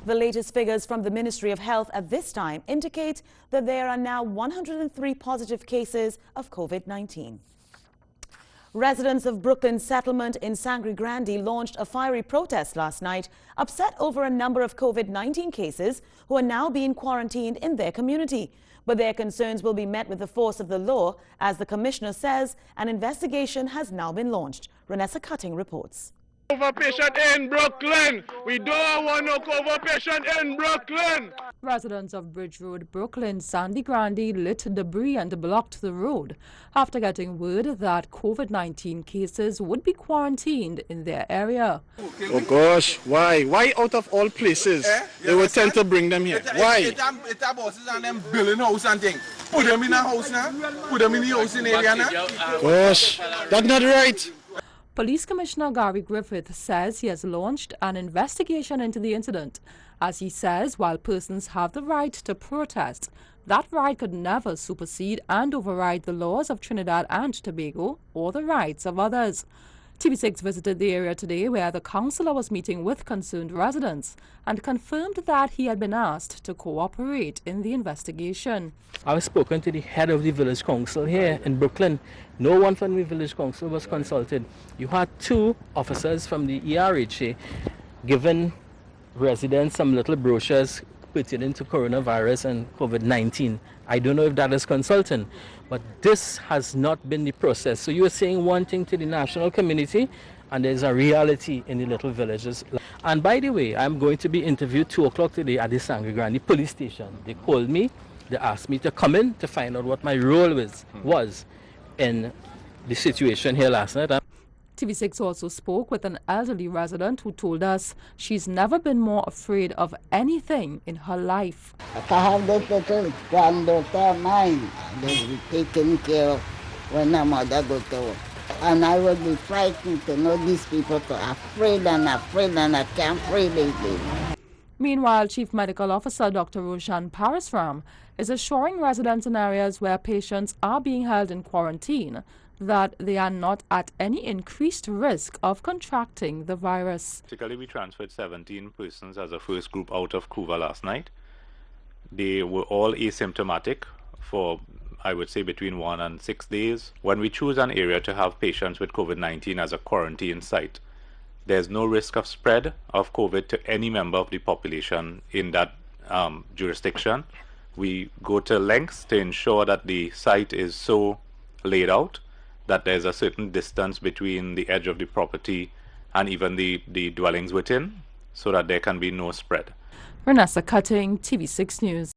The latest figures from the Ministry of Health at this time indicate that there are now 103 positive cases of COVID-19. Residents of Brooklyn settlement in Sangre Grande launched a fiery protest last night, upset over a number of COVID-19 cases who are now being quarantined in their community. But their concerns will be met with the force of the law, as the commissioner says an investigation has now been launched. Rynessa Cutting reports. COVID patient in Brooklyn. We don't want no COVID patient in Brooklyn. Residents of Bridge Road, Brooklyn, Sangre Grande lit debris and blocked the road after getting word that COVID-19 cases would be quarantined in their area. Oh gosh, why? Why out of all places they would tend to bring them here? Why? It's bosses and them building house and thing. Put them in a house now. Put them in the house in area now. Gosh, that's not right. Police Commissioner Gary Griffith says he has launched an investigation into the incident. As he says, while persons have the right to protest, that right could never supersede and override the laws of Trinidad and Tobago or the rights of others. TV6 visited the area today, where the councillor was meeting with concerned residents and confirmed that he had been asked to cooperate in the investigation. I've spoken to the head of the village council here in Brooklyn. No one from the village council was consulted. You had two officers from the ERHA giving residents some little brochures pertaining to coronavirus and COVID-19. I don't know if that is consulting, but this has not been the process. So you're saying one thing to the national community, and there's a reality in the little villages. And by the way, I'm going to be interviewed 2 o'clock today at the Sangre Grande police station. They called me, they asked me to come in to find out what my role was in the situation here last night. TV6 also spoke with an elderly resident who told us she's never been more afraid of anything in her life. I have this little granddaughter of mine that will be taken care of when her mother go to work. And I would be frightened to know these people are afraid and I can't pray lately. Meanwhile, Chief Medical Officer Dr. Roshan Parasram is assuring residents in areas where patients are being held in quarantine that they are not at any increased risk of contracting the virus. Particularly, we transferred 17 persons as a first group out of Cuba last night. They were all asymptomatic for, I would say, between 1 and 6 days. When we choose an area to have patients with COVID-19 as a quarantine site, there's no risk of spread of COVID to any member of the population in that jurisdiction. We go to lengths to ensure that the site is so laid out that there's a certain distance between the edge of the property and even the dwellings within, so that there can be no spread. Rynessa Cutting, TV6 News.